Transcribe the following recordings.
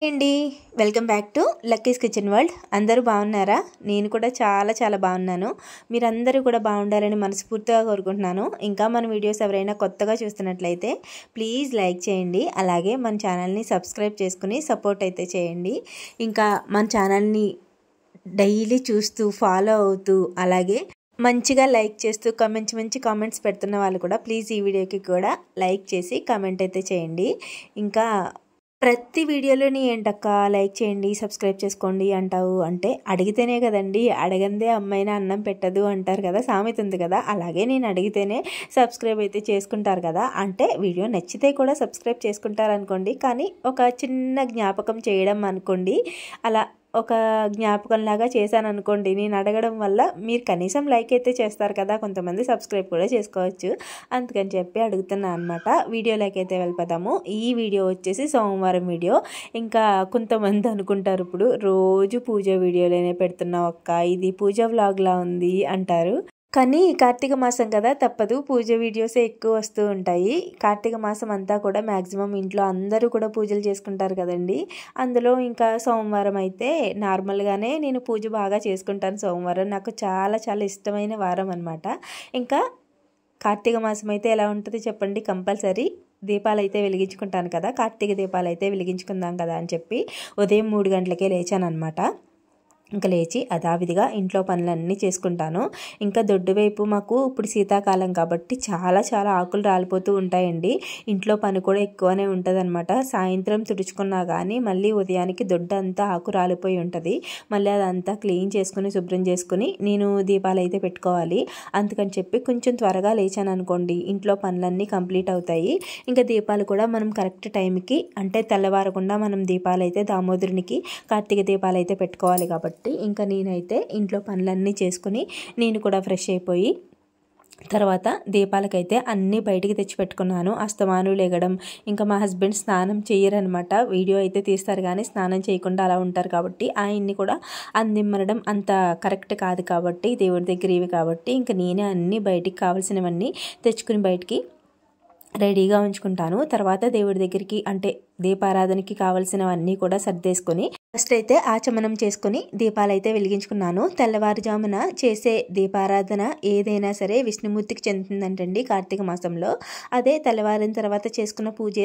అండి welcome back to Lucky's kitchen world. అందరూ బాగున్నారా? నేను కూడా చాలా బాగున్నాను. మీరందరూ కూడా బాగుండాలని మనస్ఫూర్తిగా కోరుకుంటున్నాను. ఇంకా మన వీడియోస్ ఎవరైనా కొత్తగా చూస్తున్నట్లయితే ప్లీజ్ లైక్ చేయండి. అలాగే మన ఛానల్ని సబ్స్క్రైబ్ చేసుకుని సపోర్ట్ అయితే చేయండి. ఇంకా మన ఛానల్ని డైలీ చూస్తూ ఫాలో అవుతూ అలాగే మంచిగా లైక్ చేస్తూ మంచి కామెంట్స్ పెడుతున్న వాళ్ళు కూడా ప్లీజ్ ఈ వీడియోకి కూడా లైక్ చేసి కామెంట్ అయితే చేయండి. ఇంకా ప్రతి వీడియోలోని ఏంటక్క లైక్ చేయండి సబ్స్క్రైబ్ చేసుకోండి అంటావు అంటే అడిగితేనే కదండి, అడగందే అమ్మాయినా అన్నం పెట్టదు అంటారు కదా, సామెత ఉంది కదా. అలాగే నేను అడిగితేనే సబ్స్క్రైబ్ అయితే చేసుకుంటారు కదా, అంటే వీడియో నచ్చితే కూడా సబ్స్క్రైబ్ చేసుకుంటారు అనుకోండి. కానీ ఒక చిన్న జ్ఞాపకం చేయడం అనుకోండి, అలా ఒక జ్ఞాపకంలాగా చేశాను అనుకోండి. నేను అడగడం వల్ల మీరు కనీసం లైక్ అయితే చేస్తారు కదా, కొంతమంది సబ్స్క్రైబ్ కూడా చేసుకోవచ్చు. అందుకని చెప్పి అడుగుతున్నాను అనమాట. వీడియోలోకి అయితే వెళ్ళిపోతాము. ఈ వీడియో వచ్చేసి సోమవారం వీడియో. ఇంకా కొంతమంది అనుకుంటారు ఇప్పుడు రోజు పూజ వీడియోలోనే పెడుతున్నావు అక్క, ఇది పూజ వ్లాగ్లా ఉంది అంటారు. కానీ కార్తీక మాసం కదా, తప్పదు, పూజ వీడియోసే ఎక్కువ వస్తూ ఉంటాయి. కార్తీక మాసం అంతా కూడా మ్యాక్సిమం ఇంట్లో అందరూ కూడా పూజలు చేసుకుంటారు కదండి. అందులో ఇంకా సోమవారం అయితే నార్మల్గానే నేను పూజ బాగా చేసుకుంటాను. సోమవారం నాకు చాలా ఇష్టమైన వారం అనమాట. ఇంకా కార్తీక మాసం అయితే ఎలా ఉంటుంది చెప్పండి. కంపల్సరీ దీపాలు అయితే వెలిగించుకుంటాను కదా, కార్తీక దీపాలు అయితే వెలిగించుకుందాం కదా అని చెప్పి ఉదయం 3 గంటలకే లేచాను అనమాట. ఇంకా లేచి యథావిధిగా ఇంట్లో పనులన్నీ చేసుకుంటాను. ఇంకా దొడ్డువైపు మాకు ఇప్పుడు శీతాకాలం కాబట్టి చాలా ఆకులు రాలిపోతూ ఉంటాయండి. ఇంట్లో పని కూడా ఎక్కువనే ఉంటుంది అనమాట. సాయంత్రం తుడుచుకున్నా కానీ మళ్ళీ ఉదయానికి దొడ్డు అంతా ఆకు రాలిపోయి ఉంటుంది. మళ్ళీ అదంతా క్లీన్ చేసుకుని శుభ్రం చేసుకుని నేను దీపాలు అయితే పెట్టుకోవాలి. అందుకని చెప్పి కొంచెం త్వరగా లేచాను అనుకోండి, ఇంట్లో పనులన్నీ కంప్లీట్ అవుతాయి. ఇంకా దీపాలు కూడా మనం కరెక్ట్ టైంకి, అంటే తెల్లవారకుండా మనం దీపాలు అయితే దామోదరునికి కార్తీక దీపాలు అయితే పెట్టుకోవాలి కాబట్టి ఇంకా నేనైతే ఇంట్లో పనులన్నీ చేసుకుని నేను కూడా ఫ్రెష్ అయిపోయి తర్వాత దీపాలకైతే అన్నీ బయటికి తెచ్చి పెట్టుకున్నాను. అస్తమాను లేగడం, ఇంకా మా హస్బెండ్ స్నానం చేయరనమాట. వీడియో అయితే తీస్తారు కానీ స్నానం చేయకుండా అలా ఉంటారు కాబట్టి ఆయన్ని కూడా అందిమ్మరడం అంత కరెక్ట్ కాదు కాబట్టి, దేవుడి దగ్గర ఇవి కాబట్టి ఇంకా నేనే అన్నీ బయటికి కావాల్సినవన్నీ తెచ్చుకుని బయటికి రెడీగా ఉంచుకుంటాను. తర్వాత దేవుడి దగ్గరికి అంటే దీపారాధనకి కావాల్సినవన్నీ కూడా సర్దేసుకొని ఫస్ట్ అయితే ఆచమనం చేసుకుని దీపాలు అయితే వెలిగించుకున్నాను. తెల్లవారుజామున చేసే దీపారాధన ఏదైనా సరే విష్ణుమూర్తికి చెందుతుందంటండి కార్తీక మాసంలో. అదే తెల్లవారిన తర్వాత చేసుకున్న పూజ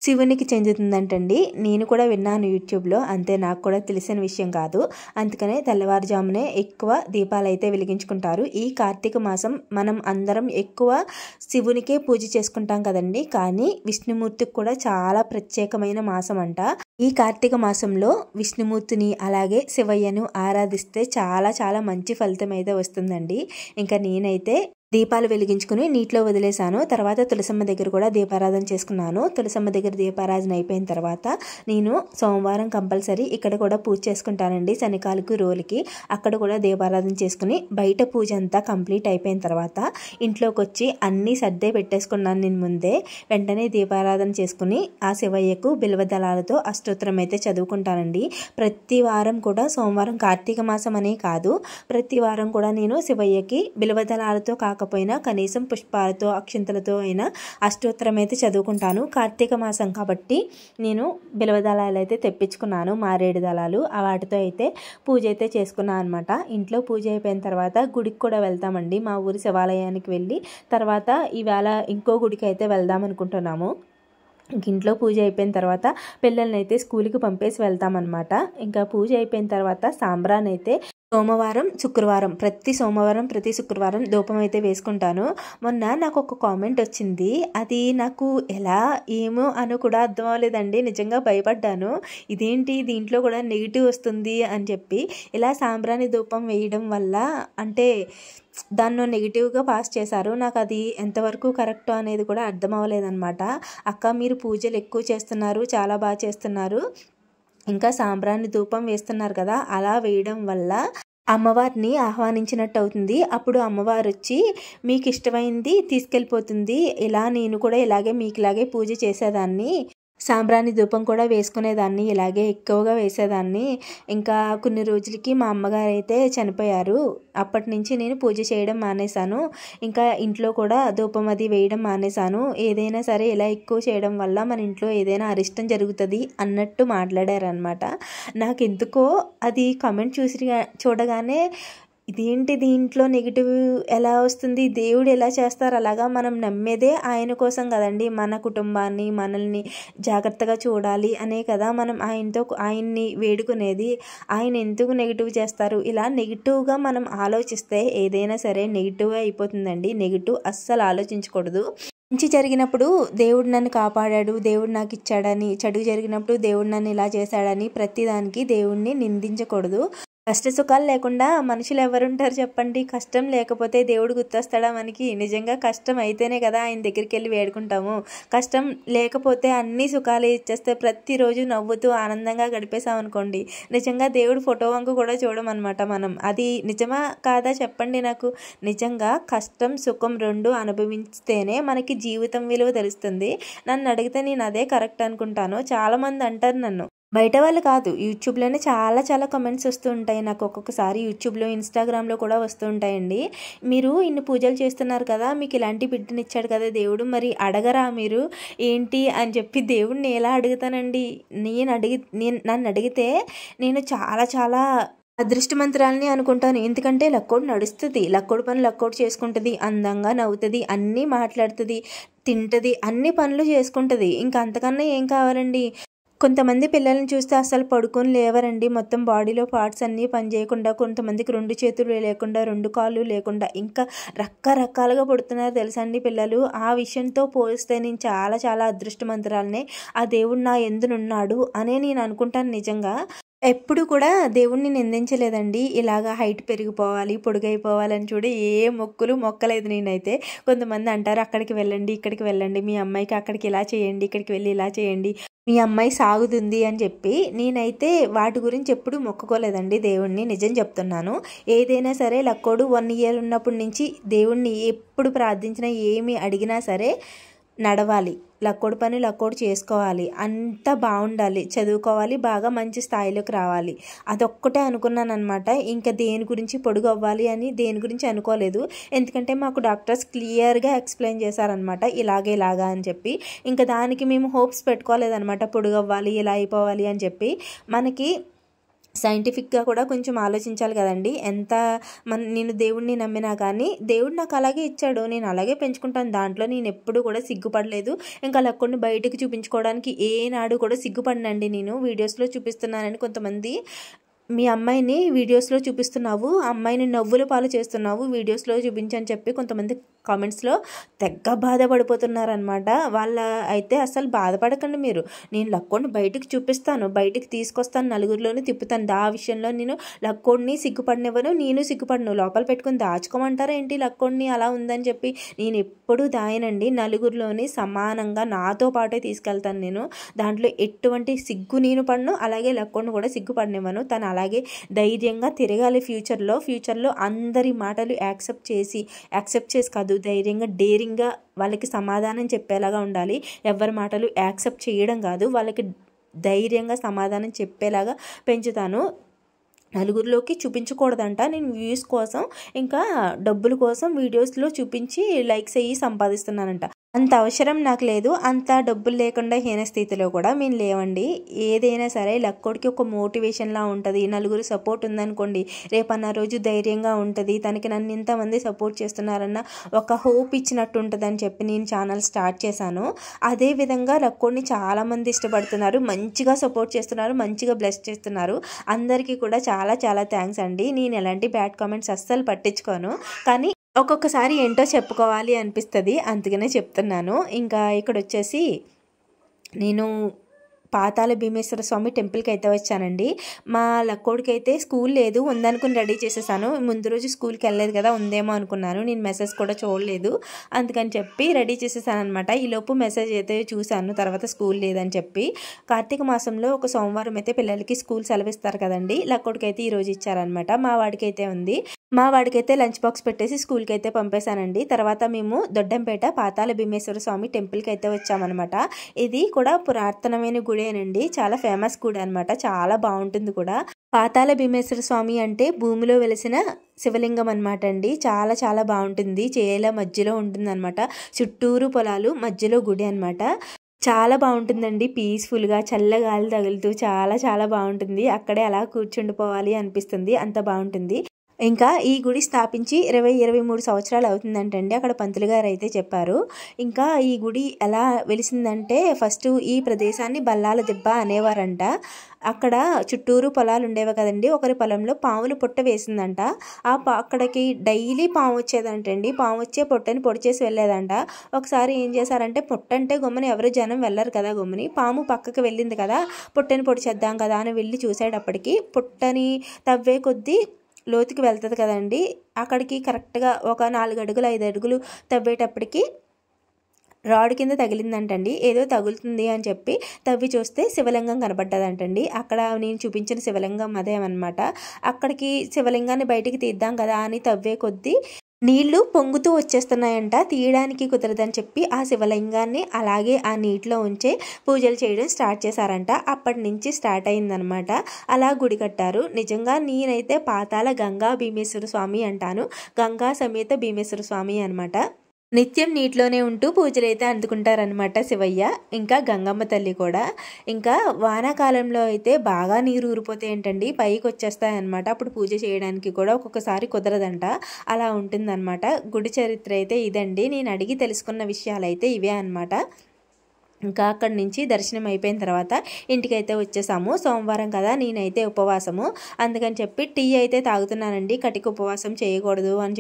శివునికి చెందుతుందంటండి. నేను కూడా విన్నాను యూట్యూబ్లో, అంతే, నాకు కూడా తెలిసిన విషయం కాదు. అందుకనే తెల్లవారుజామునే ఎక్కువ దీపాలు అయితే వెలిగించుకుంటారు. ఈ కార్తీక మాసం మనం అందరం ఎక్కువ శివునికే పూజ చేసుకుంటాం కదండి, కానీ విష్ణుమూర్తికి కూడా చాలా ప్రత్యేకమైన మాసం అంట. ఈ కార్తీక మాసంలో విష్ణుమూర్తిని అలాగే శివయ్యను ఆరాధిస్తే చాలా మంచి ఫలితం అయితే వస్తుందండి. ఇంకా నేనైతే దీపాలు వెలిగించుకుని నీటిలో వదిలేశాను. తర్వాత తులసమ్మ దగ్గర కూడా దీపారాధన చేసుకున్నాను. తులసమ్మ దగ్గర దీపారాధన అయిపోయిన తర్వాత నేను సోమవారం కంపల్సరీ ఇక్కడ కూడా పూజ చేసుకుంటానండి. శనికాలకు రోలికి అక్కడ కూడా దీపారాధన చేసుకుని బయట పూజ అంతా కంప్లీట్ అయిపోయిన తర్వాత ఇంట్లోకి వచ్చి అన్నీ సర్దే పెట్టేసుకున్నాను నేను ముందే. వెంటనే దీపారాధన చేసుకుని ఆ శివయ్యకు బిల్వదళాలతో అష్టోత్తరం అయితే చదువుకుంటానండి. ప్రతి వారం కూడా సోమవారం కార్తీక మాసం అనే కాదు, ప్రతి వారం కూడా నేను శివయ్యకి బిల్వదళాలతో కాకపోయినా కనీసం పుష్పాలతో అక్షింతలతో అయినా అష్టోత్తరం అయితే చదువుకుంటాను. కార్తీక మాసం కాబట్టి నేను బిల్వదళాలు అయితే తెప్పించుకున్నాను, మారేడు దళాలు. వాటితో అయితే పూజ అయితే చేసుకున్నాను అనమాట. ఇంట్లో పూజ అయిపోయిన తర్వాత గుడికి కూడా వెళ్తామండి. మా ఊరి శివాలయానికి వెళ్ళి తర్వాత ఇవాళ ఇంకో గుడికి అయితే వెళ్దాం అనుకుంటున్నాము. ఇంట్లో పూజ అయిపోయిన తర్వాత పిల్లల్ని అయితే స్కూల్కి పంపేసి వెళ్తామన్నమాట. ఇంకా పూజ అయిపోయిన తర్వాత సాంబ్రాన్ అయితే ప్రతి సోమవారం ప్రతి శుక్రవారం ధూపం అయితే వేసుకుంటాను. మొన్న నాకు ఒక కామెంట్ వచ్చింది, అది నాకు ఎలా ఏమో అని కూడా అర్థం అవ్వలేదండి. నిజంగా భయపడ్డాను, ఇదేంటి దీంట్లో కూడా నెగిటివ్ వస్తుంది అని చెప్పి. ఇలా సాంబ్రాణి ధూపం వేయడం వల్ల అంటే దాన్ని నెగిటివ్గా పాస్ చేశారు. నాకు అది ఎంతవరకు కరెక్ట్ అనేది కూడా అర్థం అవ్వలేదన్నమాట. అక్క మీరు పూజలు ఎక్కువ చేస్తున్నారు, చాలా బాగా చేస్తున్నారు, ఇంకా సాంబ్రాణి ధూపం వేస్తున్నారు కదా, అలా వేయడం వల్ల అమ్మవారిని ఆహ్వానించినట్టు అవుతుంది. అప్పుడు అమ్మవారు వచ్చి మీకు ఇష్టమైంది తీసుకెళ్ళిపోతుంది. ఇలా నేను కూడా ఇలాగే మీకులాగే పూజ చేసేదాన్ని, సాంబ్రాణి ధూపం కూడా వేసుకునేదాన్ని, ఇలాగే ఎక్కువగా వేసేదాన్ని. ఇంకా కొన్ని రోజులకి మా అమ్మగారు అయితే చనిపోయారు. అప్పటి నుంచి నేను పూజ చేయడం మానేశాను. ఇంకా ఇంట్లో కూడా ధూపం అది వేయడం మానేశాను. ఏదైనా సరే ఇలా ఎక్కువ చేయడం వల్ల మన ఇంట్లో ఏదైనా అరిష్టం జరుగుతుంది అన్నట్టు మాట్లాడారనమాట. నాకు ఎందుకో అది కామెంట్ చూడగానే ఇదేంటి దీంట్లో నెగిటివ్ ఎలా వస్తుంది, దేవుడు ఎలా చేస్తారు, అలాగా మనం నమ్మేదే ఆయన కోసం కదండి, మన కుటుంబాన్ని మనల్ని జాగ్రత్తగా చూడాలి అనే కదా మనం ఆయన్ని వేడుకునేది. ఆయన ఎందుకు నెగిటివ్ చేస్తారు, ఇలా నెగిటివ్గా మనం ఆలోచిస్తే ఏదైనా సరే నెగిటివ్గా అయిపోతుందండి. నెగిటివ్ అస్సలు ఆలోచించకూడదు. మంచి జరిగినప్పుడు దేవుడు నన్ను కాపాడాడు, దేవుడు నాకు ఇచ్చాడని, చెడు జరిగినప్పుడు దేవుడు నన్ను ఇలా చేశాడని ప్రతిదానికి దేవుడిని నిందించకూడదు. కష్ట సుఖాలు లేకుండా మనుషులు ఎవరుంటారు చెప్పండి. కష్టం లేకపోతే దేవుడు గుర్తొస్తాడా మనకి? నిజంగా కష్టం అయితేనే కదా ఆయన దగ్గరికి వెళ్ళి వేడుకుంటాము. కష్టం లేకపోతే అన్ని సుఖాలు ఇచ్చేస్తే ప్రతిరోజు నవ్వుతూ ఆనందంగా గడిపేసామనుకోండి, నిజంగా దేవుడు ఫోటో వంక కూడా చూడమన్నమాట మనం. అది నిజమా కాదా చెప్పండి నాకు. నిజంగా కష్టం సుఖం రెండు అనుభవిస్తేనే మనకి జీవితం విలువ తెలుస్తుంది. నన్ను అడిగితే నేను అదే కరెక్ట్ అనుకుంటాను. చాలామంది అంటారు నన్ను, బయట వాళ్ళు కాదు, యూట్యూబ్లోనే చాలా కామెంట్స్ వస్తూ ఉంటాయి నాకు. ఒక్కొక్కసారి యూట్యూబ్లో ఇన్స్టాగ్రామ్లో కూడా వస్తూ ఉంటాయండి. మీరు ఇన్ని పూజలు చేస్తున్నారు కదా, మీకు ఇలాంటి బిడ్డనిచ్చాడు కదా దేవుడు, మరి అడగరా మీరు ఏంటి అని చెప్పి. దేవుడిని ఎలా అడుగుతానండి? నన్ను అడిగితే నేను చాలా అదృష్టమంతురాలని అనుకుంటాను. ఎందుకంటే లక్కోడు నడుస్తుంది, లక్కోడు పని లక్కోడు చేసుకుంటుంది, అందంగా నవ్వుతుంది, అన్నీ మాట్లాడుతుంది, తింటుంది, అన్ని పనులు చేసుకుంటుంది. ఇంకా అంతకన్నా ఏం కావాలండి? కొంతమంది పిల్లల్ని చూస్తే అసలు పడుకొని లేవరండి. మొత్తం బాడీలో పార్ట్స్ అన్నీ పనిచేయకుండా, కొంతమందికి 2 చేతులు లేకుండా, 2 కాళ్ళు లేకుండా, ఇంకా రకరకాలుగా పుడుతున్నారు తెలుసా అండి పిల్లలు. ఆ విషయంతో పోలిస్తే నేను చాలా అదృష్టమంతురాలనే. ఆ దేవుడు నా ఎందునున్నాడు అనే నేను అనుకుంటాను. నిజంగా ఎప్పుడు కూడా దేవుణ్ణి నిందించలేదండి. ఇలాగా హైట్ పెరిగిపోవాలి, పొడుగైపోవాలని చూడి ఏ మొక్కలేదు నేనైతే. కొంతమంది అంటారు అక్కడికి వెళ్ళండి, ఇక్కడికి వెళ్ళండి, మీ అమ్మాయికి అక్కడికి ఇలా చేయండి, ఇక్కడికి వెళ్ళి ఇలా చేయండి, మీ అమ్మాయి సాగుతుంది అని చెప్పి. నేనైతే వాటి గురించి ఎప్పుడు మొక్కుకోలేదండి దేవుణ్ణి, నిజం చెప్తున్నాను. ఏదైనా సరే లక్కోడు 1 year ఉన్నప్పటి నుంచి దేవుణ్ణి ఎప్పుడు ప్రార్థించినా, ఏమి అడిగినా సరే నడవాలి, లక్కోడు పని లక్కోడు చేసుకోవాలి, అంతా బాగుండాలి, చదువుకోవాలి, బాగా మంచి స్థాయిలోకి రావాలి, అదొక్కటే అనుకున్నాను అనమాట. ఇంకా దేని గురించి పొడుగు అవ్వాలి అని దేని గురించి అనుకోలేదు. ఎందుకంటే మాకు డాక్టర్స్ క్లియర్గా ఎక్స్ప్లెయిన్ చేశారనమాట, ఇలాగా అని చెప్పి. ఇంకా దానికి మేము హోప్స్ పెట్టుకోలేదనమాట, పొడుగు అవ్వాలి, ఇలా అయిపోవాలి అని చెప్పి. మనకి సైంటిఫిక్గా కూడా కొంచెం ఆలోచించాలి కదండి. నేను దేవుడిని నమ్మినా కానీ దేవుడు నాకు అలాగే ఇచ్చాడు, నేను అలాగే పెంచుకుంటాను. దాంట్లో నేను ఎప్పుడు కూడా సిగ్గుపడలేదు. ఇంకా లక్కోడిని బయటకు చూపించుకోవడానికి ఏనాడు కూడా సిగ్గుపడినండి. నేను వీడియోస్లో చూపిస్తున్నానని కొంతమంది, మీ అమ్మాయిని వీడియోస్లో చూపిస్తున్నావు, అమ్మాయిని నవ్వుల పాలు చేస్తున్నావు, వీడియోస్లో చూపించని చెప్పి కొంతమంది కామెంట్స్లో తెగ బాధపడిపోతున్నారనమాట. వాళ్ళ అయితే అసలు బాధపడకండి మీరు. నేను లక్కోడిని బయటకు చూపిస్తాను, బయటకు తీసుకొస్తాను, నలుగురిలోనే తిప్పుతాను. ఆ విషయంలో నేను లక్కోడిని సిగ్గుపడినవ్వను, నేను సిగ్గుపడను. లోపల పెట్టుకుని దాచుకోమంటారా ఏంటి లక్కోడిని అలా ఉందని చెప్పి? నేను ఎప్పుడు దాయనండి, నలుగురిలోని సమానంగా నాతో పాటే తీసుకెళ్తాను నేను. దాంట్లో ఎటువంటి సిగ్గు నేను పడను, అలాగే లక్కోడిని కూడా సిగ్గుపడనివ్వను. తను అలాగే ధైర్యంగా తిరగాలి ఫ్యూచర్లో అందరి మాటలు యాక్సెప్ట్ చేసి కాదు, ధైర్యంగా డేరింగ్గా వాళ్ళకి సమాధానం చెప్పేలాగా ఉండాలి. ఎవరి మాటలు యాక్సెప్ట్ చేయడం కాదు, వాళ్ళకి ధైర్యంగా సమాధానం చెప్పేలాగా పెంచుతాను. నలుగురిలోకి చూపించకూడదంట. నేను వ్యూస్ కోసం ఇంకా డబ్బుల కోసం వీడియోస్లో చూపించి లైక్స్ అయ్యి సంపాదిస్తున్నానంట. అంత అవసరం నాకు లేదు. అంత డబ్బులు లేకుండా హీన స్థితిలో కూడా మేము లేవండి. ఏదైనా సరే లక్కోడికి ఒక మోటివేషన్లా ఉంటుంది. నలుగురు సపోర్ట్ ఉందనుకోండి, రేపన్న రోజు ధైర్యంగా ఉంటుంది. తనకి నన్ను ఇంతమంది సపోర్ట్ చేస్తున్నారన్న ఒక హోప్ ఇచ్చినట్టు ఉంటుందని చెప్పి నేను ఛానల్ స్టార్ట్ చేశాను. అదేవిధంగా లక్కోడిని చాలామంది ఇష్టపడుతున్నారు, మంచిగా సపోర్ట్ చేస్తున్నారు, మంచిగా బ్లెస్ చేస్తున్నారు. అందరికీ కూడా చాలా థ్యాంక్స్ అండి. నేను ఎలాంటి బ్యాడ్ కామెంట్స్ అస్సలు పట్టించుకోను, కానీ ఒక్కొక్కసారి ఏంటో చెప్పుకోవాలి అనిపిస్తుంది, అందుకనే చెప్తున్నాను. ఇంకా ఇక్కడ వచ్చేసి నేను పాతాళ భీమేశ్వర స్వామి టెంపుల్కి అయితే వచ్చానండి. మా లక్కోడికి అయితే స్కూల్ లేదు, ఉందనుకుని రెడీ చేసేసాను. ముందు రోజు స్కూల్కి వెళ్ళలేదు కదా, ఉందేమో అనుకున్నాను. నేను మెసేజ్ కూడా చూడలేదు, అందుకని చెప్పి రెడీ చేసేసాను అనమాట. ఈలోపు మెసేజ్ అయితే చూశాను, తర్వాత స్కూల్ లేదని చెప్పి. కార్తీక మాసంలో ఒక సోమవారం అయితే పిల్లలకి స్కూల్ సెలవిస్తారు కదండి, లక్కోడికి అయితే ఈరోజు ఇచ్చారనమాట. మా వాడికి అయితే ఉంది. మా వాడికైతే లంచ్ బాక్స్ పెట్టేసి స్కూల్కి అయితే పంపేశానండి. తర్వాత మేము దొడ్డంపేట పాతాళ భీమేశ్వర స్వామి టెంపుల్కి అయితే వచ్చామన్నమాట. ఇది కూడా పురాతనమైన గుడేనండి, చాలా ఫేమస్ గుడి అనమాట, చాలా బాగుంటుంది కూడా. పాతాళ భీమేశ్వర స్వామి అంటే భూమిలో వెలిసిన శివలింగం అనమాట అండి. చాలా చాలా బాగుంటుంది, చేల మధ్యలో ఉంటుంది అనమాట, చుట్టూరు పొలాలు, మధ్యలో గుడి అనమాట. చాలా బాగుంటుందండి, పీస్ఫుల్గా చల్లగాలి తగులుతూ చాలా చాలా బాగుంటుంది. అక్కడే అలా కూర్చుండిపోవాలి అనిపిస్తుంది, అంత బాగుంటుంది. ఇంకా ఈ గుడి స్థాపించి 23 సంవత్సరాలు అవుతుందంటండి, అక్కడ పంతులు గారు అయితే చెప్పారు. ఇంకా ఈ గుడి ఎలా వెలిసిందంటే ఫస్ట్ ఈ ప్రదేశాన్ని బల్లాల దిబ్బ అనేవారంట. అక్కడ చుట్టూరు పొలాలు ఉండేవి కదండి, ఒకరి పొలంలో పాములు పుట్ట వేసిందంట. అక్కడికి డైలీ పాము వచ్చేదంటండి, పాము వచ్చే పొట్టని పొడి చేసి వెళ్ళేదంట. ఒకసారి ఏం చేశారంటే పుట్ట అంటే గమ్ముని ఎవరు జనం వెళ్ళరు కదా, గమ్ముని పాము పక్కకి వెళ్ళింది కదా, పుట్టని పొడి చేద్దాం కదా అని వెళ్ళి చూసేటప్పటికి పుట్టని తవ్వే కొద్దీ లోతుకి వెళ్తుంది కదండి, అక్కడికి కరెక్ట్గా ఒక 4 అడుగులు 5 అడుగులు తవ్వేటప్పటికి రాడ్ కింద తగిలిందంటండి. ఏదో తగులుతుంది అని చెప్పి తవ్వి చూస్తే శివలింగం కనబడ్డదంటండి. అక్కడ నేను చూపించిన శివలింగం అదేమన్నమాట. అక్కడికి శివలింగాన్ని బయటికి తీద్దాం కదా అని తవ్వే కొద్దీ నీళ్లు పొంగుతూ వచ్చేస్తున్నాయంట, తీయడానికి కుదరదని చెప్పి ఆ శివలింగాన్ని అలాగే ఆ నీటిలో ఉంచే పూజలు చేయడం స్టార్ట్ చేశారంట. అప్పటి నుంచి స్టార్ట్ అయిందనమాట, అలా గుడి కట్టారు. నిజంగా నేనైతే పాతాళ గంగా భీమేశ్వర స్వామి అంటాను, గంగా సమేత భీమేశ్వర స్వామి అనమాట. నిత్యం నీటిలోనే ఉంటూ పూజలు అయితే అందుకుంటారనమాట శివయ్య, ఇంకా గంగమ్మ తల్లి కూడా. ఇంకా వానాకాలంలో అయితే బాగా నీరు ఊరిపోతే ఏంటండి పైకి వచ్చేస్తాయన్నమాట, అప్పుడు పూజ చేయడానికి కూడా ఒక్కొక్కసారి కుదరదంట, అలా ఉంటుందన్నమాట. గుడి చరిత్ర అయితే ఇదండి, నేను అడిగి తెలుసుకున్న విషయాలు అయితే ఇవే అనమాట. ఇంకా అక్కడి నుంచి దర్శనం అయిపోయిన తర్వాత ఇంటికైతే వచ్చేసాము. సోమవారం కదా, నేనైతే ఉపవాసము, అందుకని చెప్పి టీ అయితే తాగుతున్నానండి. కటిక ఉపవాసం చేయకూడదు అని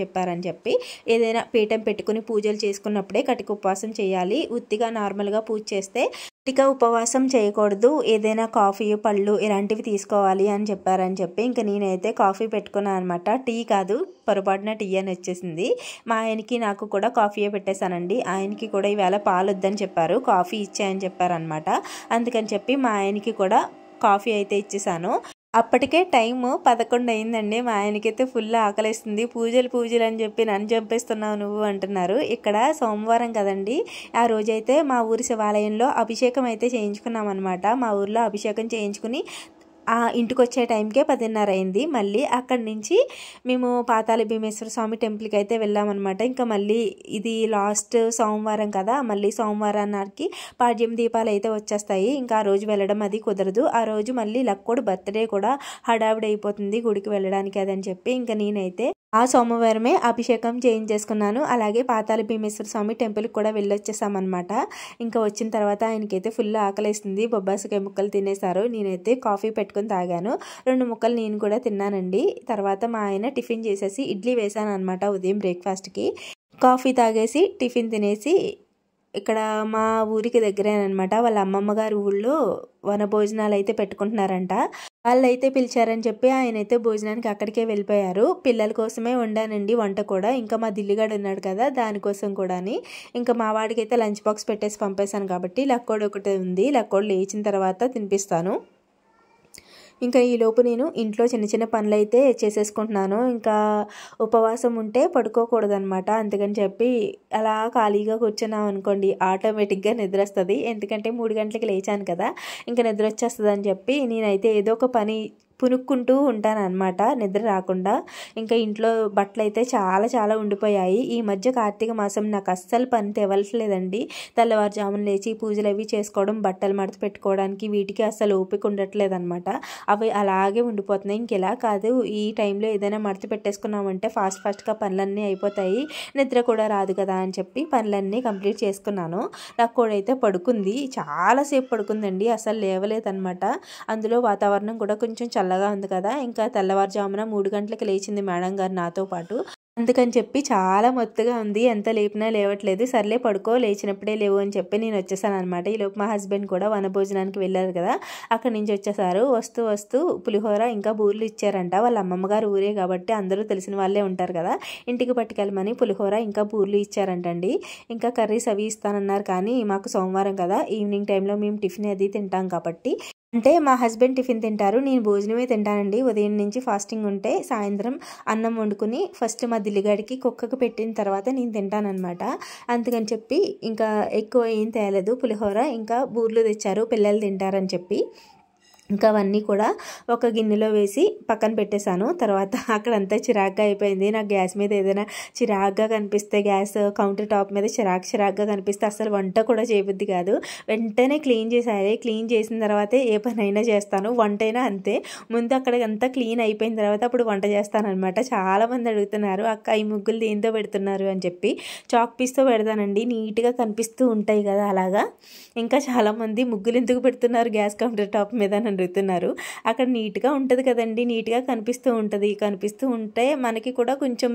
చెప్పి ఏదైనా పీఠం పెట్టుకుని పూజలు చేసుకున్నప్పుడే కటిక ఉపవాసం చేయాలి, ఉత్తిగా నార్మల్గా పూజ చేస్తే కటిక ఉపవాసం చేయకూడదు, ఏదైనా కాఫీ పళ్ళు ఇలాంటివి తీసుకోవాలి అని చెప్పి ఇంకా నేనైతే కాఫీ పెట్టుకున్నాను అనమాట. టీ కాదు, పొరపాటున టీ అని వచ్చేసింది. మా ఆయనకి నాకు కూడా కాఫీయే పెట్టేశానండి. ఆయనకి కూడా ఈవేళ పాలు వద్దని చెప్పారు, కాఫీ ఇచ్చాయని చెప్పారనమాట. అందుకని చెప్పి మా ఆయనకి కూడా కాఫీ అయితే ఇచ్చేసాను. అప్పటికే టైము 11 అయిందండి. మా ఆయనకైతే ఫుల్ ఆకలిస్తుంది. పూజలు అని చెప్పి నన్ను చంపేస్తున్నావు నువ్వు అంటున్నారు. ఇక్కడ సోమవారం కదండి, ఆ రోజైతే మా ఊరి శివాలయంలో అభిషేకం అయితే చేయించుకున్నాం అనమాట. మా ఊర్లో అభిషేకం చేయించుకుని ఇంటికి వచ్చే టైంకే 10:30 అయింది. మళ్ళీ అక్కడి నుంచి మేము పాతాళ భీమేశ్వర స్వామి టెంపుల్కి అయితే వెళ్ళామన్నమాట. ఇంకా మళ్ళీ ఇది లాస్ట్ సోమవారం కదా, మళ్ళీ సోమవారానికి పాడ్యం దీపాలు అయితే వచ్చేస్తాయి. ఇంకా ఆ రోజు వెళ్ళడం అది కుదరదు. ఆ రోజు మళ్ళీ లక్కోడు బర్త్డే కూడా హడావిడి అయిపోతుంది గుడికి వెళ్ళడానికి అదని చెప్పి ఇంకా నేనైతే ఆ సోమవారమే అభిషేకం చేయించేసుకున్నాను. అలాగే పాతాళ భీమేశ్వర స్వామి టెంపుల్కి కూడా వెళ్ళొచ్చేసామన్నమాట. ఇంకా వచ్చిన తర్వాత ఆయనకైతే ఫుల్ ఆకలేస్తుంది, బొబ్బాసకాయ ముక్కలు తినేశారు. నేనైతే కాఫీ పెట్టుకుని తాగాను, 2 ముక్కలు నేను కూడా తిన్నానండి. తర్వాత మా ఆయన టిఫిన్ చేసేసి ఇడ్లీ వేసాను అనమాట ఉదయం బ్రేక్ఫాస్ట్కి. కాఫీ తాగేసి టిఫిన్ తినేసి ఇక్కడ మా ఊరికి దగ్గరేనమాట, వాళ్ళ అమ్మమ్మ గారి ఊళ్ళో వన భోజనాలు అయితే పెట్టుకుంటున్నారంట. వాళ్ళైతే పిలిచారని చెప్పి ఆయన అయితే భోజనానికి అక్కడికే వెళ్ళిపోయారు. పిల్లల కోసమే వండానండి వంట కూడా, ఇంకా మా దిల్లిగాడు ఉన్నాడు కదా దానికోసం కూడాని. ఇంకా మా వాడికి అయితే లంచ్ బాక్స్ పెట్టేసి పంపేశాను కాబట్టి లక్కోడు ఒకటే ఉంది, లక్కోడు లేచిన తర్వాత తినిపిస్తాను. ఇంకా ఈలోపు నేను ఇంట్లో చిన్న చిన్న పనులు అయితే చేసేసుకుంటున్నాను. ఇంకా ఉపవాసం ఉంటే పడుకోకూడదనమాట, అందుకని చెప్పి అలా ఖాళీగా కూర్చున్నాం అనుకోండి ఆటోమేటిక్గా నిద్ర వస్తుంది. ఎందుకంటే 3 గంటలకి లేచాను కదా, ఇంకా నిద్ర వచ్చేస్తుంది అని చెప్పి నేనైతే ఏదో ఒక పని పునుక్కుంటూ ఉంటాను అనమాట నిద్ర రాకుండా. ఇంకా ఇంట్లో బట్టలు అయితే చాలా చాలా ఉండిపోయాయి. ఈ మధ్య కార్తీక మాసం నాకు అస్సలు పని తెవలట్లేదండి. తెల్లవారుజామున లేచి పూజలు అవి చేసుకోవడం, బట్టలు మడత పెట్టుకోవడానికి వీటికి అస్సలు ఓపిక ఉండట్లేదు అనమాట. అవి అలాగే ఉండిపోతున్నాయి. ఇంకెలా కాదు, ఈ టైంలో ఏదైనా మడత పెట్టేసుకున్నామంటే ఫాస్ట్గా పనులన్నీ అయిపోతాయి, నిద్ర కూడా రాదు కదా అని చెప్పి పనులన్నీ కంప్లీట్ చేసుకున్నాను. నాకు కూడా అయితే పడుకుంది, చాలాసేపు పడుకుందండి, అసలు లేవలేదనమాట. అందులో వాతావరణం కూడా కొంచెం చల్లగా ఉంది కదా, ఇంకా తెల్లవారుజామున 3 గంటలకు లేచింది మేడం గారు నాతో పాటు. అందుకని చెప్పి చాలా మొత్తుగా ఉంది, ఎంత లేపినా లేవట్లేదు. సర్లే పడుకో, లేచినప్పుడే లేవు అని చెప్పి నేను వచ్చేసాను అనమాట. ఈలోపు మా హస్బెండ్ కూడా వనభోజనానికి వెళ్ళారు కదా, అక్కడి నుంచి వచ్చేసారు. వస్తూ పులిహోర ఇంకా బూర్లు ఇచ్చారంట. వాళ్ళ అమ్మమ్మ గారు ఊరే కాబట్టి అందరూ తెలిసిన వాళ్ళే ఉంటారు కదా, ఇంటికి పట్టుకెళ్ళమని పులిహోర ఇంకా బూర్లు ఇచ్చారంటండి. ఇంకా కర్రీస్ అవి ఇస్తానన్నారు, కానీ మాకు సోమవారం కదా ఈవినింగ్ టైంలో మేము టిఫిన్ అది తింటాం కాబట్టి అంటే మా హస్బెండ్ టిఫిన్ తింటారు, నేను భోజనమే తింటానండి. ఉదయం నుంచి ఫాస్టింగ్ ఉంటే సాయంత్రం అన్నం వండుకుని ఫస్ట్ మా దిల్లిగాడికి కుక్కకు పెట్టిన తర్వాత నేను తింటానన్నమాట. అందుకని చెప్పి ఇంకా ఎక్కువ ఏం తేలేదు, పులిహోర ఇంకా బూర్లు తెచ్చారు పిల్లలు తింటారని చెప్పి. ఇంకా అవన్నీ కూడా ఒక గిన్నెలో వేసి పక్కన పెట్టేశాను. తర్వాత అక్కడంతా చిరాగ్గా అయిపోయింది. నాకు గ్యాస్ మీద ఏదైనా చిరాగ్గా కనిపిస్తే, గ్యాస్ కౌంటర్ టాప్ మీద చిరాగ్గా కనిపిస్తే అసలు వంట కూడా చేయబుద్ది కాదు. వెంటనే క్లీన్ చేసేయాలి. క్లీన్ చేసిన తర్వాతే ఏ పనైనా చేస్తాను, వంట అయినా అంతే. ముందు అక్కడ అంతా క్లీన్ అయిపోయిన తర్వాత అప్పుడు వంట చేస్తానన్నమాట. చాలామంది అడుగుతున్నారు, అక్క ఈ ముగ్గులు దేంతో పెడుతున్నారు అని చెప్పి. చాక్ పీస్తో పెడతానండి, నీట్గా కనిపిస్తూ ఉంటాయి కదా అలాగా. ఇంకా చాలామంది ముగ్గులు ఎందుకు పెడుతున్నారు గ్యాస్ కౌంటర్ టాప్ మీద అని అడుగుతున్నారు. అక్కడ నీట్గా ఉంటుంది కదండి, నీట్గా కనిపిస్తూ ఉంటుంది. కనిపిస్తూ ఉంటే మనకి కూడా కొంచెం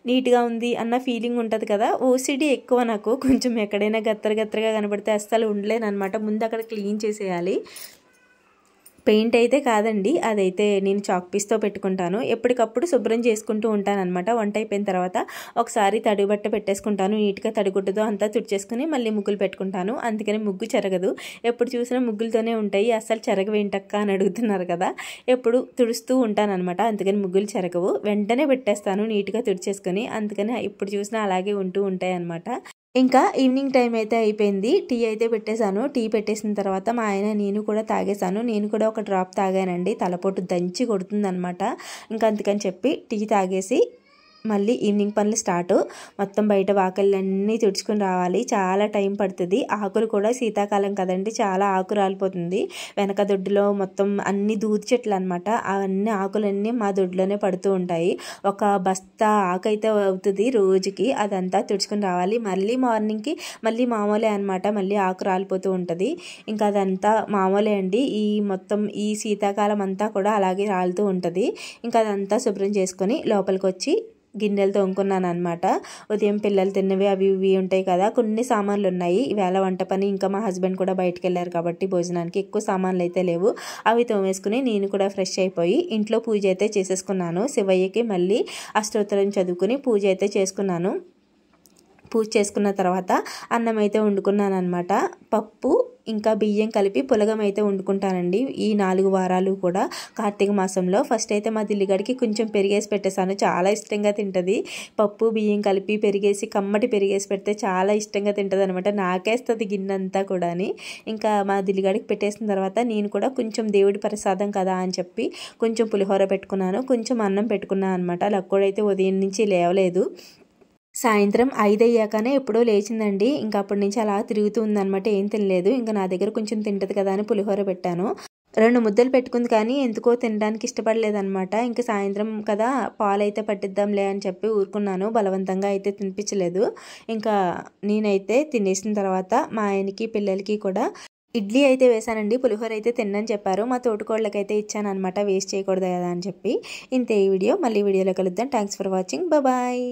నీట్గా ఉంది అన్న ఫీలింగ్ ఉంటుంది కదా. ఓసిడీ ఎక్కువ నాకు, కొంచెం ఎక్కడైనా గత్తరగా కనబడితే అస్సలు ఉండలేను అనమాట. ముందు అక్కడ క్లీన్ చేసేయాలి. పెయింట్ అయితే కాదండి, అదైతే నేను చాక్ పీస్తో పెట్టుకుంటాను. ఎప్పటికప్పుడు శుభ్రం చేసుకుంటూ ఉంటాను అనమాట. వంట అయిపోయిన తర్వాత ఒకసారి తడి బట్ట పెట్టేసుకుంటాను, నీట్గా తడిగుడ్డతో అంతా తుడిచేసుకుని మళ్ళీ ముగ్గులు పెట్టుకుంటాను. అందుకని ముగ్గు చెరగదు. ఎప్పుడు చూసినా ముగ్గులతోనే ఉంటాయి, అస్సలు చెరగవేంటక్క అని అడుగుతున్నారు కదా. ఎప్పుడు తుడుస్తూ ఉంటాను అనమాట, అందుకని ముగ్గులు చెరగవు. వెంటనే పెట్టేస్తాను నీట్గా తుడిచేసుకొని. అందుకని ఇప్పుడు చూసినా అలాగే ఉంటూ ఉంటాయి అనమాట. ఇంకా ఈవినింగ్ టైం అయితే అయిపోయింది. టీ అయితే పెట్టేశాను. టీ పెట్టేసిన తర్వాత మా ఆయన నేను కూడా తాగేశాను. నేను కూడా ఒక డ్రాప్ తాగానండి, తలపోటు దంచి కొడుతుందనమాట. ఇంకా అందుకని చెప్పి టీ తాగేసి మళ్ళీ ఈవినింగ్ పనులు స్టార్ట్. మొత్తం బయట వాకిళ్ళన్నీ తుడుచుకుని రావాలి, చాలా టైం పడుతుంది. ఆకులు కూడా శీతాకాలం కదండి, చాలా ఆకు రాలిపోతుంది. వెనక దొడ్డులో మొత్తం అన్ని దూది చెట్లు అనమాట. అవన్నీ ఆకులన్నీ మా దొడ్లోనే పడుతూ ఉంటాయి. ఒక బస్తా ఆకు అయితే అవుతుంది రోజుకి. అదంతా తుడుచుకుని రావాలి. మళ్ళీ మార్నింగ్కి మళ్ళీ మామూలే అనమాట, మళ్ళీ ఆకు రాలిపోతూ ఉంటుంది. ఇంకా అదంతా మామూలే అండి. మొత్తం ఈ శీతాకాలం అంతా కూడా అలాగే రాలుతూ ఉంటుంది. ఇంకా అదంతా శుభ్రం చేసుకొని లోపలికి వచ్చి గిన్నెలు తోముకున్నాను అనమాట. ఉదయం పిల్లలు తిన్నవి అవి ఇవి ఉంటాయి కదా, కొన్ని సామాన్లు ఉన్నాయి. ఈవేళ వంట పని ఇంకా మా హస్బెండ్ కూడా బయటకు వెళ్ళారు కాబట్టి భోజనానికి ఎక్కువ సామాన్లు అయితే లేవు. అవి తోమేసుకుని నేను కూడా ఫ్రెష్ అయిపోయి ఇంట్లో పూజ అయితే చేసేసుకున్నాను. శివయ్యకి మళ్ళీ అష్టోత్తరం చదువుకుని పూజ అయితే చేసుకున్నాను. పూజ చేసుకున్న తర్వాత అన్నం అయితే వండుకున్నాను అనమాట. పప్పు ఇంకా బియ్యం కలిపి పులగం అయితే వండుకుంటానండి ఈ 4 వారాలు కూడా కార్తీక మాసంలో. ఫస్ట్ అయితే మా దిల్లిగాడికి కొంచెం పెరిగేసి పెట్టేశాను, చాలా ఇష్టంగా తింటుంది. పప్పు బియ్యం కలిపి పెరిగేసి కమ్మటి పెరిగేసి పెడితే చాలా ఇష్టంగా తింటుంది అనమాట. నాకేస్తుంది గిన్నెంతా కూడా. ఇంకా మా దిల్లిగాడికి పెట్టేసిన తర్వాత నేను కూడా కొంచెం దేవుడి ప్రసాదం కదా అని చెప్పి కొంచెం పులిహోర పెట్టుకున్నాను, కొంచెం అన్నం పెట్టుకున్నాను అనమాట. లక్కుడైతే ఉదయం నుంచి లేవలేదు. సాయంత్రం 5 అయ్యాకనే ఎప్పుడో లేచిందండి. ఇంకా అప్పటి నుంచి అలా తిరుగుతూ ఉందనమాట, ఏం తినలేదు. ఇంకా నా దగ్గర కొంచెం తింటది కదా అని పులిహోర పెట్టాను. 2 ముద్దలు పెట్టుకుంది కానీ ఎందుకో తినడానికి ఇష్టపడలేదనమాట. ఇంకా సాయంత్రం కదా పాలైతే పట్టిద్దాంలే అని చెప్పి ఊరుకున్నాను, బలవంతంగా అయితే తినిపించలేదు. ఇంకా నేనైతే తినేసిన తర్వాత మా ఆయనకి పిల్లలకి కూడా ఇడ్లీ అయితే వేసానండి. పులిహోర అయితే తిన్నని చెప్పారు. మా తోటికోళ్ళకైతే ఇచ్చాను అనమాట, వేస్ట్ చేయకూడదు కదా అని చెప్పి. ఇంతే ఈ వీడియో. మళ్ళీ వీడియోలో కలుద్దాం. Thanks for watching. బాయ్.